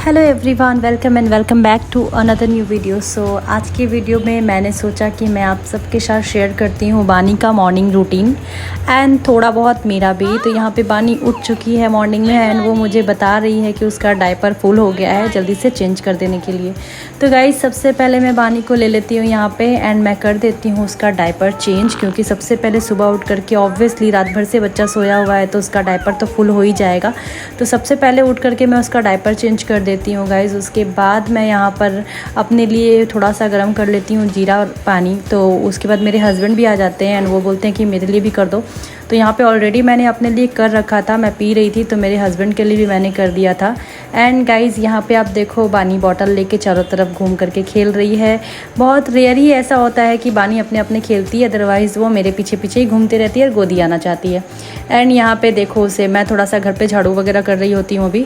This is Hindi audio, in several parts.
Hello everyone, welcome back to another new video. So आज की वीडियो में मैंने सोचा कि मैं आप सबके साथ शेयर करती हूँ बानी का मॉर्निंग रूटीन एंड थोड़ा बहुत मेरा भी। तो यहाँ पे बानी उठ चुकी है मॉर्निंग में एंड वो मुझे बता रही है कि उसका डायपर फुल हो गया है, जल्दी से चेंज कर देने के लिए। तो गाइस सबसे पहले मैं बानी को ले लेती हूँ यहाँ पे एंड मैं कर देती हूँ उसका डायपर चेंज, क्योंकि सबसे पहले सुबह उठ करके ऑब्वियसली रात भर से बच्चा सोया हुआ है तो उसका डायपर तो फुल हो ही जाएगा। तो सबसे पहले उठ करके मैं उसका डायपर चेंज कर देती हूँ गाइस। उसके बाद मैं यहाँ पर अपने लिए थोड़ा सा गर्म कर लेती हूँ जीरा और पानी। तो उसके बाद मेरे हस्बैंड भी आ जाते हैं एंड वो बोलते हैं कि मेरे लिए भी कर दो। तो यहाँ पे ऑलरेडी मैंने अपने लिए कर रखा था, मैं पी रही थी तो मेरे हस्बैंड के लिए भी मैंने कर दिया था। एंड गाइस यहाँ पे आप देखो बानी बॉटल लेके चारों तरफ घूम करके खेल रही है। बहुत रेयर ही ऐसा होता है कि बानी अपने अपने खेलती है, अदरवाइज़ वो मेरे पीछे पीछे ही घूमती रहती है और गोदी आना चाहती है। एंड यहाँ पे देखो उसे मैं थोड़ा सा घर पे झाड़ू वगैरह कर रही होती हूँ अभी।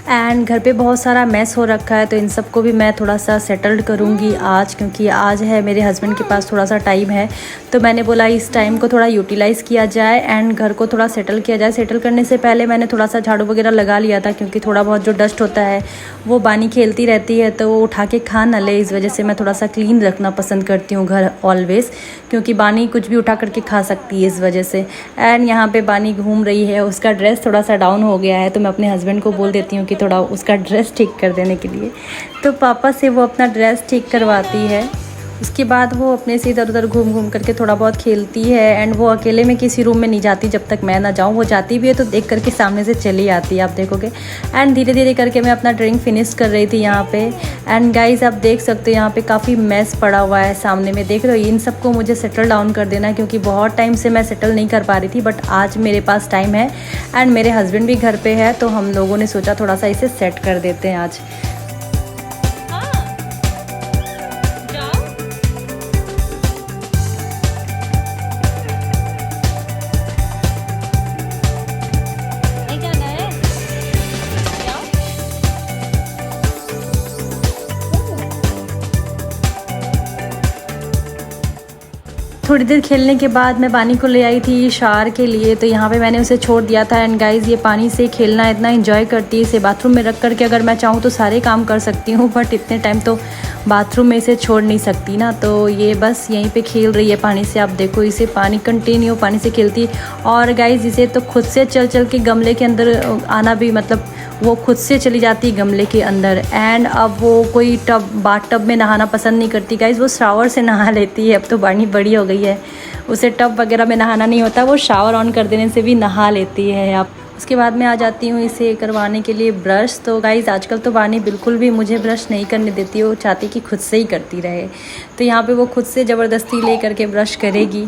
एंड घर पे बहुत सारा मैस हो रखा है तो इन सब को भी मैं थोड़ा सा सेटल्ड करूँगी आज, क्योंकि आज है मेरे हस्बैंड के पास थोड़ा सा टाइम है। तो मैंने बोला इस टाइम को थोड़ा यूटिलाइज़ किया जाए एंड घर को थोड़ा सेटल किया जाए। सेटल करने से पहले मैंने थोड़ा सा झाड़ू वगैरह लगा लिया था, क्योंकि थोड़ा बहुत जो डस्ट होता है वो बानी खेलती रहती है तो वो उठा के खा न ले, इस वजह से मैं थोड़ा सा क्लीन रखना पसंद करती हूँ घर ऑलवेज़, क्योंकि बानी कुछ भी उठा करके खा सकती है इस वजह से। एंड यहाँ पे बानी घूम रही है, उसका ड्रेस थोड़ा सा डाउन हो गया है तो मैं अपने हस्बैंड को बोल देती हूँ कि थोड़ा उसका ड्रेस ठीक कर देने के लिए। तो पापा से वो अपना ड्रेस ठीक करवाती है। उसके बाद वो अपने से इधर उधर घूम घूम करके थोड़ा बहुत खेलती है एंड वो अकेले में किसी रूम में नहीं जाती जब तक मैं ना जाऊँ। वो जाती भी है तो देख करके सामने से चली आती है, आप देखोगे। एंड धीरे धीरे करके मैं अपना ड्रिंक फिनिश कर रही थी यहाँ पे। एंड गाइस आप देख सकते हो यहाँ पे काफ़ी मैस पड़ा हुआ है सामने में, देख रहे हो। इन सबको मुझे सेटल डाउन कर देना है, क्योंकि बहुत टाइम से मैं सेटल नहीं कर पा रही थी, बट आज मेरे पास टाइम है एंड मेरे हस्बैंड भी घर पे है तो हम लोगों ने सोचा थोड़ा सा इसे सेट कर देते हैं आज। थोड़ी देर खेलने के बाद मैं बानी को ले आई थी शावर के लिए, तो यहाँ पे मैंने उसे छोड़ दिया था। एंड गाइस ये पानी से खेलना इतना एंजॉय करती है, इसे बाथरूम में रख करके अगर मैं चाहूँ तो सारे काम कर सकती हूँ, बट इतने टाइम तो बाथरूम में इसे छोड़ नहीं सकती ना। तो ये बस यहीं पे खेल रही है पानी से, आप देखो इसे पानी कंटिन्यू पानी से खेलती। और गाइस इसे तो खुद से चल चल के गमले के अंदर आना भी, मतलब वो खुद से चली जाती है गमले के अंदर। एंड अब वो कोई बाथ टब में नहाना पसंद नहीं करती गाइस, वो शावर से नहा लेती है। अब तो बानी बड़ी हो गई है, उसे टब वगैरह में नहाना नहीं होता, वो शावर ऑन कर देने से भी नहा लेती है। आप उसके बाद मैं आ जाती हूँ इसे करवाने के लिए ब्रश। तो गाइस आजकल तो बानी बिल्कुल भी मुझे ब्रश नहीं करने देती है, वो चाहती कि खुद से ही करती रहे। तो यहाँ पे वो खुद से ज़बरदस्ती ले करके ब्रश करेगी।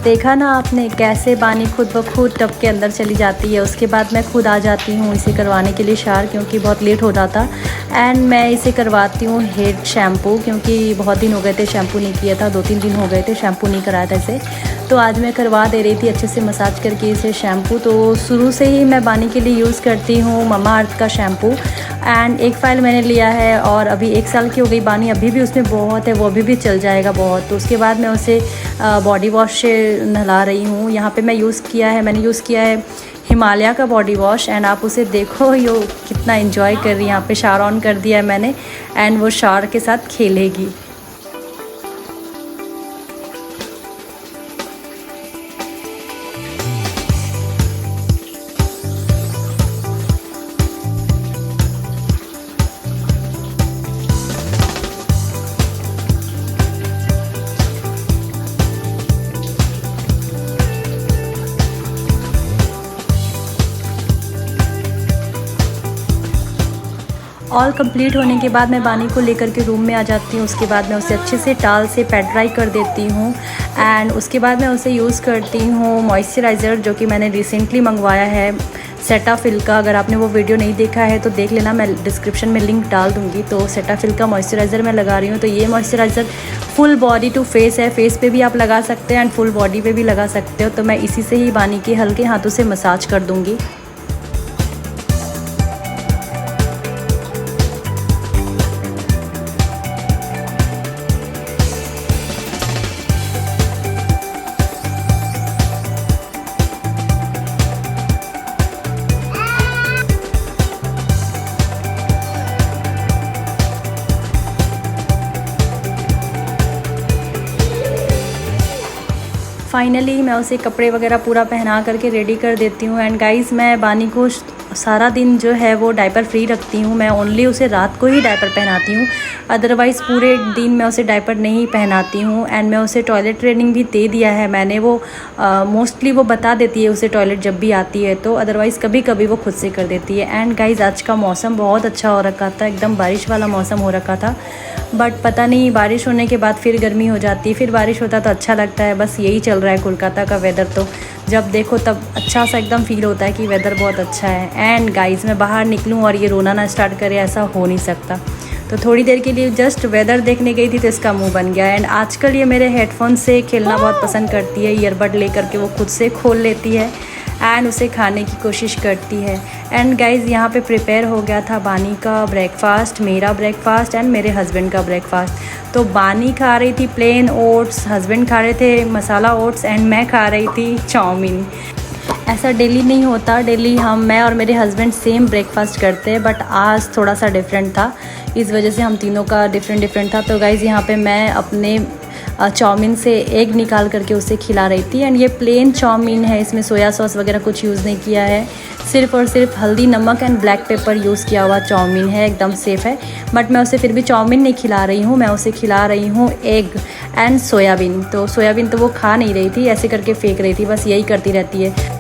देखा ना आपने कैसे बानी खुद ब खुद टब के अंदर चली जाती है। उसके बाद मैं खुद आ जाती हूँ इसे करवाने के लिए शावर, क्योंकि बहुत लेट हो जाता। एंड मैं इसे करवाती हूँ हेड शैम्पू, क्योंकि बहुत दिन हो गए थे शैम्पू नहीं किया था, 2-3 दिन हो गए थे शैम्पू नहीं कराया था इसे। तो आज मैं करवा दे रही थी अच्छे से मसाज करके इसे शैम्पू। तो शुरू से ही मैं बानी के लिए यूज़ करती हूँ ममा अर्थ का शैम्पू। एंड एक फ़ाइल मैंने लिया है और अभी 1 साल की हो गई बानी, अभी भी उसमें बहुत है, वो अभी भी चल जाएगा बहुत। तो उसके बाद मैं उसे बॉडी वॉश से नहला रही हूँ। यहाँ पे मैंने यूज़ किया है हिमालय का बॉडी वॉश। एंड आप उसे देखो यो कितना एंजॉय कर रही है। यहाँ पे शावर ऑन कर दिया है मैंने एंड वो शावर के साथ खेलेगी। ऑल कंप्लीट होने के बाद मैं बानी को लेकर के रूम में आ जाती हूँ। उसके बाद मैं उसे अच्छे से टाल से पैड ड्राई कर देती हूँ एंड उसके बाद मैं उसे यूज़ करती हूँ मॉइस्चराइज़र, जो कि मैंने रिसेंटली मंगवाया है सेटाफिल का। अगर आपने वो वीडियो नहीं देखा है तो देख लेना, मैं डिस्क्रिप्शन में लिंक डाल दूँगी। तो सेटाफिल का मॉइस्चराइज़र मैं लगा रही हूँ। तो ये moisturiser full body to face है, फेस पे भी आप लगा सकते हैं एंड फुल बॉडी पे भी लगा सकते हो। तो मैं इसी से ही बानी के हल्के हाथों से मसाज कर दूँगी। फाइनली मैं उसे कपड़े वगैरह पूरा पहना करके रेडी कर देती हूँ। एंड गाइस, मैं बानी को सारा दिन जो है वो डायपर फ्री रखती हूँ। मैं ओनली उसे रात को ही डायपर पहनाती हूँ, अदरवाइज़ पूरे दिन मैं उसे डायपर नहीं पहनाती हूँ। एंड मैं उसे टॉयलेट ट्रेनिंग भी दे दिया है मैंने। वो मोस्टली वो बता देती है उसे टॉयलेट जब भी आती है तो, अदरवाइज़ कभी कभी वो खुद से कर देती है। एंड गाइस, आज का मौसम बहुत अच्छा हो रखा था, एकदम बारिश वाला मौसम हो रखा था। बट पता नहीं, बारिश होने के बाद फिर गर्मी हो जाती है, फिर बारिश होता तो अच्छा लगता है। बस यही चल रहा है कोलकाता का वेदर। तो जब देखो तब अच्छा सा एकदम फील होता है कि वेदर बहुत अच्छा है। एंड गाइस, मैं बाहर निकलूं और ये रोना ना स्टार्ट करे, ऐसा हो नहीं सकता। तो थोड़ी देर के लिए जस्ट वेदर देखने गई थी तो इसका मुंह बन गया। एंड आजकल ये मेरे हेडफोन से खेलना बहुत पसंद करती है। ईयरबड लेकर के वो खुद से खोल लेती है एंड उसे खाने की कोशिश करती है। एंड गाइज़, यहाँ पे प्रिपेयर हो गया था बानी का ब्रेकफास्ट, मेरा ब्रेकफास्ट एंड मेरे हस्बैंड का ब्रेकफास्ट। तो बानी खा रही थी प्लेन ओट्स, हस्बैंड खा रहे थे मसाला ओट्स एंड मैं खा रही थी चाउमीन। ऐसा डेली नहीं होता, डेली मैं और मेरे हस्बैंड सेम ब्रेकफास्ट करते हैं, बट आज थोड़ा सा डिफरेंट था, इस वजह से हम तीनों का डिफरेंट था। तो गाइज़, यहाँ पे मैं अपने चाउमीन से एग निकाल करके उसे खिला रही थी। एंड ये प्लेन चाउमीन है, इसमें सोया सॉस वगैरह कुछ यूज़ नहीं किया है, सिर्फ और सिर्फ हल्दी, नमक एंड ब्लैक पेपर यूज़ किया हुआ चाउमीन है, एकदम सेफ़ है। बट मैं उसे फिर भी चाउमीन नहीं खिला रही हूँ, मैं उसे खिला रही हूँ एग एंड सोयाबीन। तो सोयाबीन तो वो खा नहीं रही थी, ऐसे करके फेंक रही थी, बस यही करती रहती है।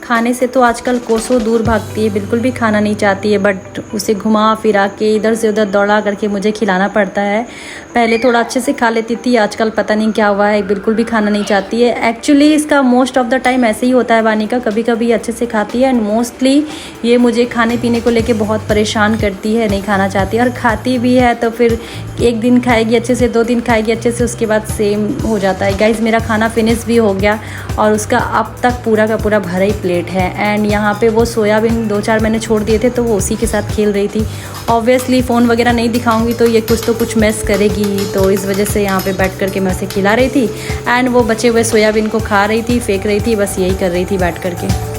खाने से तो आजकल कोसों दूर भागती है, बिल्कुल भी खाना नहीं चाहती है। बट उसे घुमा फिरा के इधर से उधर दौड़ा करके मुझे खिलाना पड़ता है। पहले थोड़ा अच्छे से खा लेती थी, आजकल पता नहीं क्या हुआ है, बिल्कुल भी खाना नहीं चाहती है। एक्चुअली इसका मोस्ट ऑफ द टाइम ऐसे ही होता है बानी का, कभी कभी अच्छे से खाती है एंड मोस्टली ये मुझे खाने पीने को लेके बहुत परेशान करती है, नहीं खाना चाहती। और खाती भी है तो फिर एक दिन खाएगी अच्छे से, 2 दिन खाएगी अच्छे से, उसके बाद सेम हो जाता है। गाइज़, मेरा खाना फिनिश भी हो गया और उसका अब तक पूरा का पूरा भरा ही प्लेट है। एंड यहाँ पे वो सोयाबीन 2-4 मैंने छोड़ दिए थे तो वो उसी के साथ खेल रही थी। ऑब्वियसली फ़ोन वगैरह नहीं दिखाऊंगी तो ये कुछ तो कुछ मिस करेगी, तो इस वजह से यहाँ पे बैठ करके मैं उसे खिला रही थी एंड वो बचे हुए सोयाबीन को खा रही थी, फेंक रही थी, बस यही कर रही थी बैठ करके।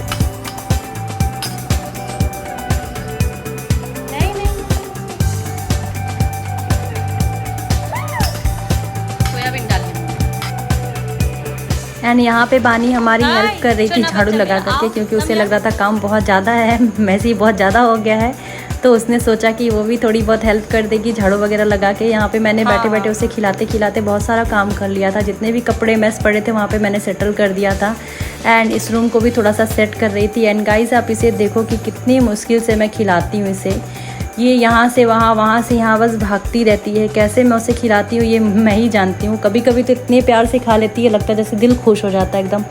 एंड यहाँ पे बानी हमारी हेल्प कर रही थी झाड़ू लगा करके, क्योंकि उसे लग रहा था काम बहुत ज़्यादा है, मैसी बहुत ज़्यादा हो गया है। तो उसने सोचा कि वो भी थोड़ी बहुत हेल्प कर देगी झाड़ू वगैरह लगा के। यहाँ पे मैंने बैठे बैठे उसे खिलाते खिलाते बहुत सारा काम कर लिया था, जितने भी कपड़े मैस पड़े थे वहाँ पे मैंने सेटल कर दिया था। एंड इस रूम को भी थोड़ा सा सेट कर रही थी। एंड गाइस, आप इसे देखो कि कितनी मुश्किल से मैं खिलाती हूँ इसे। ये यहाँ से वहाँ, वहाँ से यहाँ, बस भागती रहती है। कैसे मैं उसे खिलाती हूँ ये मैं ही जानती हूँ। कभी कभी तो इतने प्यार से खा लेती है, लगता है जैसे दिल खुश हो जाता है एकदम।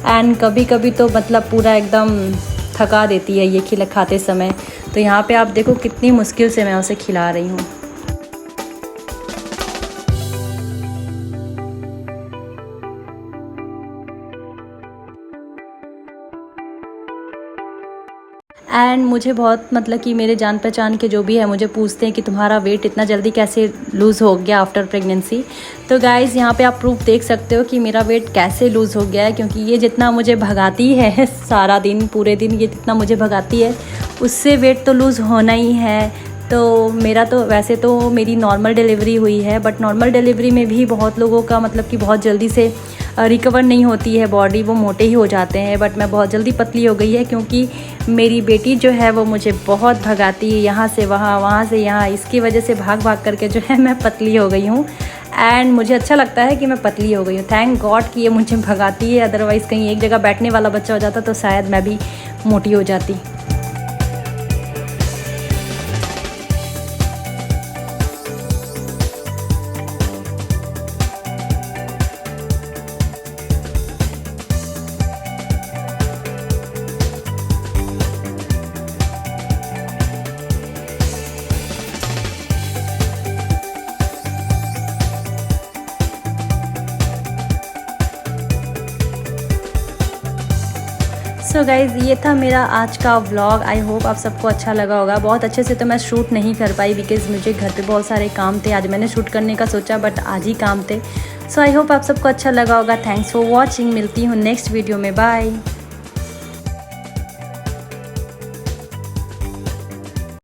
एंड कभी कभी तो मतलब पूरा एकदम थका देती है ये खाते समय। तो यहाँ पे आप देखो कितनी मुश्किल से मैं उसे खिला रही हूँ। एंड मुझे बहुत मतलब कि मेरे जान पहचान के जो भी है मुझे पूछते हैं कि तुम्हारा वेट इतना जल्दी कैसे लूज़ हो गया आफ्टर प्रेगनेंसी। तो गाइज़, यहाँ पे आप प्रूफ देख सकते हो कि मेरा वेट कैसे लूज़ हो गया है, क्योंकि ये जितना मुझे भगाती है सारा दिन, पूरे दिन ये जितना मुझे भगाती है उससे वेट तो लूज़ होना ही है। तो मेरा तो वैसे तो मेरी नॉर्मल डिलीवरी हुई है, बट नॉर्मल डिलीवरी में भी बहुत लोगों का मतलब कि बहुत जल्दी से रिकवर नहीं होती है बॉडी, वो मोटे ही हो जाते हैं। बट मैं बहुत जल्दी पतली हो गई है क्योंकि मेरी बेटी जो है वो मुझे बहुत भगाती है, यहाँ से वहाँ, वहाँ से यहाँ। इसकी वजह से भाग भाग करके जो है मैं पतली हो गई हूँ। एंड मुझे अच्छा लगता है कि मैं पतली हो गई हूँ। थैंक गॉड कि ये मुझे भगाती है, अदरवाइज़ कहीं एक जगह बैठने वाला बच्चा हो जाता तो शायद मैं भी मोटी हो जाती। सो गाइज़, ये था मेरा आज का व्लॉग। आई होप आप सबको अच्छा लगा होगा। बहुत अच्छे से तो मैं शूट नहीं कर पाई बिकॉज़ मुझे घर पे बहुत सारे काम थे। आज मैंने शूट करने का सोचा बट आज ही काम थे। सो आई होप आप सबको अच्छा लगा होगा। Thanks for watching. मिलती हूँ नेक्स्ट वीडियो में। बाय।